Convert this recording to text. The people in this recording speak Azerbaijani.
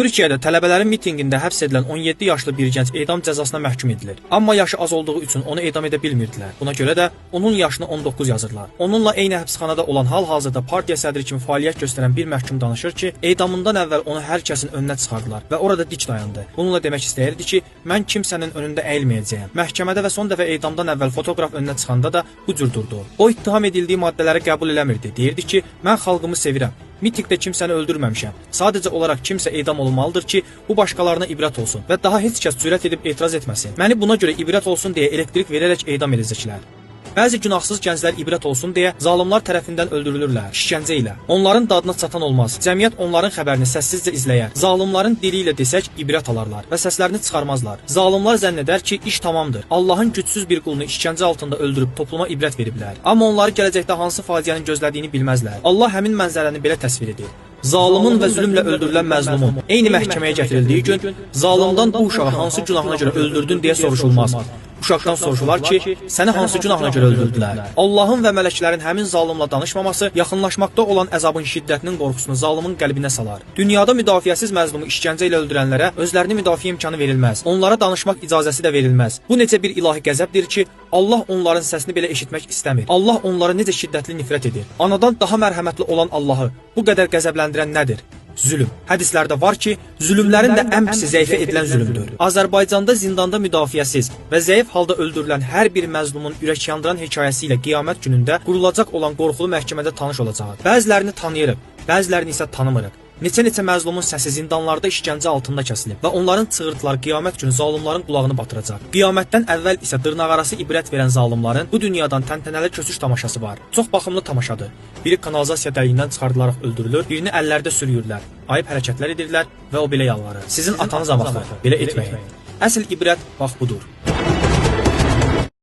Türkiyədə tələbələrin mitinqində həbs edilən 17 yaşlı bir gənc edam cəzasına məhkum edilir. Amma yaşı az olduğu üçün onu edam edə bilmirdilər. Buna görə də onun yaşını 19 yazırlar. Onunla eyni həbsxanada olan hal-hazırda partiya sədri kimi fəaliyyət göstərən bir məhkum danışır ki, edamından əvvəl onu hər kəsin önünə çıxardılar və orada dik dayandı. Bununla demək istəyirdi ki, mən kimsənin önündə əyilməyəcəyəm. Məhkəmədə və son dəfə edamdan əvvəl fotoqraf önünə çıxanda da bu cür durdu. O ittiham edildiyi maddələri qəbul eləmirdi. Deyirdi ki, mən xalqımı sevirəm. Mitinqdə kimsəni öldürməmişəm. Sadəcə olaraq kimsə edam olunmalıdır ki, bu başqalarına ibrət olsun və daha heç kəs cürət edib etiraz etməsin. Məni buna görə ibrət olsun deyə elektrik verərək edam edəcəklər. Bəzi günahsız gənclər ibrət olsun deyə zalimlar tərəfindən öldürülürlər, işgəncə ilə. Onların dadına çatan olmaz. Cəmiyyət onların xəbərini səssizcə izləyər. Zalimların dili ilə desək ibrət alarlar və səslərini çıxarmazlar. Zalimlar zənn edər ki, iş tamamdır. Allahın gücsüz bir qulunu işgəncə altında öldürüb topluma ibrət veriblər. Amma onları gələcəkdə hansı faciənin gözlədiyini bilməzlər. Allah həmin mənzərəni belə təsvir edir. Zalimin və zülmlə öldürülən məzlumun eyni məhkəməyə gətirildiyi gün zalimdan bu uşağı hansı günahına görə öldürdün deyə soruşulmaz. Uşaqdan soruşular ki, səni hansı günahına görə öldürdülər? Allahın və mələklərin həmin zalimla danışmaması yaxınlaşmaqda olan əzabın şiddətinin qorxusunu zalimin qəlbinə salar. Dünyada müdafiəsiz məzlumu işgəncə ilə öldürənlərə özlərini müdafiə imkanı verilməz. Onlara danışmaq icazəsi də verilməz. Bu necə bir ilahi qəzəbdir ki, Allah onların səsini belə eşitmək istəmir. Allah onlara necə şiddətli nifrət edir. Anadan daha mərhəmətli olan Allahı bu qədər qəzəbləndirən nədir? Zülm. Hədislərdə var ki, zülmlərin də ən pisi zəifə edilən zülmdür. Azərbaycanda zindanda müdafiəsiz və zəif halda öldürülən hər bir məzlumun ürək yandıran hekayəsi ilə qiyamət günündə qurulacaq olan qorxulu məhkəmədə tanış olacağıq. Bəzilərini tanıyırıq, bəzilərini isə tanımırıq. Neçə-neçə məzlumun səsi zindanlarda işgəncə altında kəsilib və onların çığırtıları qiyamət günü zalimların qulağını batıracaq. Qiyamətdən əvvəl isə dırnaqarası ibrət verən zalimların bu dünyadan təntənəli köçüş tamaşası var. Çox baxımlı tamaşadır. Biri kanalizasiya dəliyindən çıxardılaraq öldürülür, birini əllərdə sürüyürlər, ayıb hərəkətlər edirlər və o belə yalvarır. Sizin atanız avaxtır, belə etməyin. Əsl ibrət bax budur.